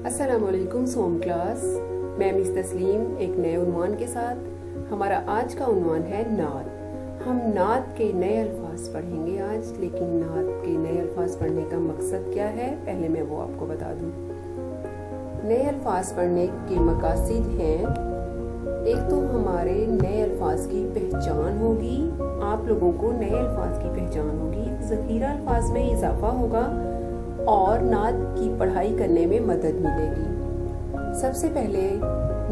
अस्सलाम वालेकुम सोम क्लास। मैं मिस तस्लीम एक नए उन्वान के साथ। हमारा आज का उन्वान है नात। हम नात के नए अल्फाज पढ़ेंगे आज, लेकिन नात के नए अल्फाज पढ़ने का मकसद क्या है पहले मैं वो आपको बता दूं। नए अल्फाज पढ़ने के मकासद हैं, एक तो हमारे नए अल्फाज की पहचान होगी, आप लोगों को नए अल्फाज की पहचान होगी, ज़ख़ीरा अल्फाज में इजाफा होगा और नात की पढ़ाई करने में मदद मिलेगी। सबसे पहले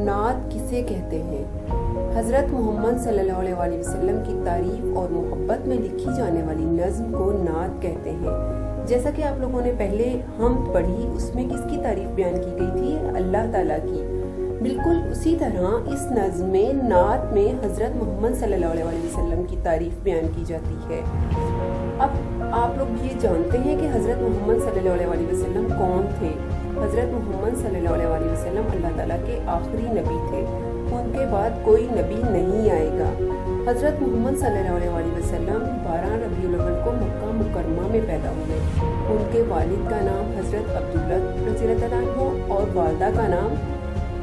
नात किसे कहते हैं? हज़रत मोहम्मद सल्लल्लाहु अलैहि वसल्लम की तारीफ और मोहब्बत में लिखी जाने वाली नज़्म को नात कहते हैं। जैसा कि आप लोगों ने पहले हमद पढ़ी, उसमें किसकी तारीफ बयान की गई थी? अल्लाह ताला की। बिल्कुल उसी तरह इस नज़्म में नात में हज़रत मोहम्मद सल्लल्लाहु अलैहि वसल्लम की तारीफ बयान की जाती है। अब आप लोग ये जानते हैं कि हज़रत मोहम्मद सल्लल्लाहु अलैहि वसल्लम कौन थे? हज़रत मोहम्मद सल्लल्लाहु अलैहि वसल्लम अल्लाह ताला के आखिरी नबी थे, उनके बाद कोई नबी नहीं आएगा। हज़रत मोहम्मद सल्लल्लाहु अलैहि वसल्लम 12 रबीउल अव्वल को मक्का मुकर्रमा में पैदा हुए। उनके वालिद का नाम हज़रत अब्दुल्लाह रज़ियल्लाहु अन्हु और वालिदा का नाम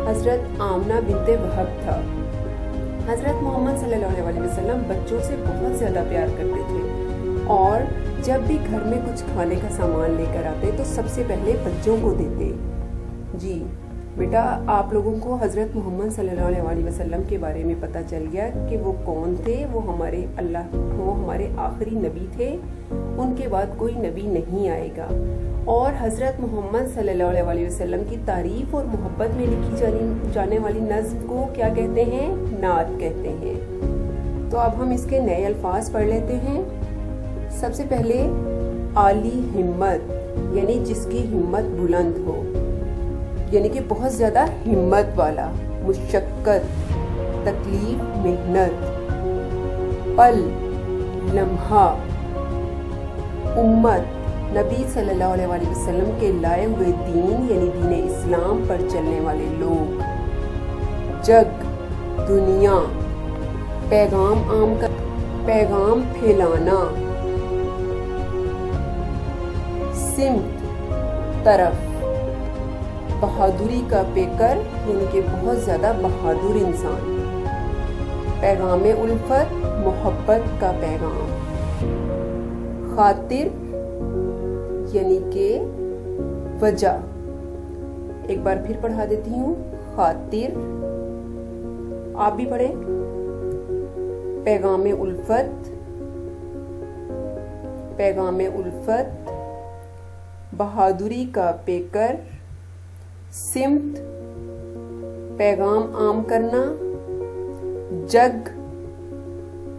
हज़रत आमना बिन्ते वहब था। हज़रत मोहम्मद सल्लल्लाहु अलैहि वसल्लम बच्चों से बहुत ज़्यादा प्यार करते थे और जब भी घर में कुछ खाने का सामान लेकर आते तो सबसे पहले बच्चों को देते। जी बेटा, आप लोगों को हज़रत मोहम्मद सल्लल्लाहु अलैहि वसल्लम के बारे में पता चल गया कि वो कौन थे। वो हमारे आखिरी नबी थे, उनके बाद कोई नबी नहीं आएगा। और हज़रत मोहम्मद सल्लल्लाहु अलैहि वसल्लम की तारीफ और मोहब्बत में लिखी जाने वाली नज़्म को क्या कहते हैं? नात कहते हैं। तो अब हम इसके नए अल्फाज पढ़ लेते हैं। सबसे पहले आली हिम्मत, यानी जिसकी हिम्मत बुलंद हो, यानी कि बहुत ज़्यादा हिम्मत वाला। मुशक्कत, तकलीफ, मेहनत। पल, लम्हा। उम्मत, नबी सल्लल्लाहु अलैहि वसल्लम के लाए हुए दीन यानी दीन इस्लाम पर चलने वाले लोग। जग, दुनिया। पैगाम फैलाना। सिमत, तरफ। बहादुरी का पेकर, यानी कि बहुत ज़्यादा बहादुर इंसान। पैगाम उल्फत, मोहब्बत का पैगाम। खातिर, यानी कि वजह। एक बार फिर पढ़ा देती हूँ। खातिर, आप भी पढ़ें। पैगाम उल्फत, बहादुरी का पेकर। सिमत, पैगाम आम करना। जग,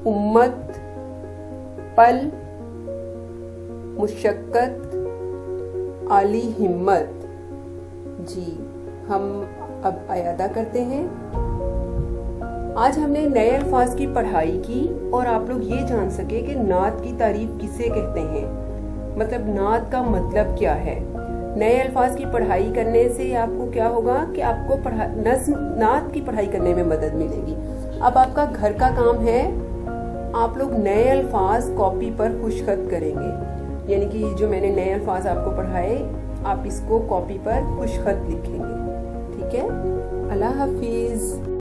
उम्मत। पल, मुशक्कत, आली हिम्मत। जी हम अब अयादा करते हैं। आज हमने नए अल्फाज की पढ़ाई की और आप लोग ये जान सके कि नात की तारीफ किसे कहते हैं, मतलब नात का मतलब क्या है। नए अल्फाज की पढ़ाई करने से आपको क्या होगा कि आपको नात की पढ़ाई करने में मदद मिलेगी। अब आपका घर का काम है, आप लोग नए अल्फाज कॉपी पर खुशखत करेंगे, यानी कि जो मैंने नए अल्फाज आपको पढ़ाए आप इसको कॉपी पर खुशखत लिखेंगे। ठीक है। अल्लाह हाफिज।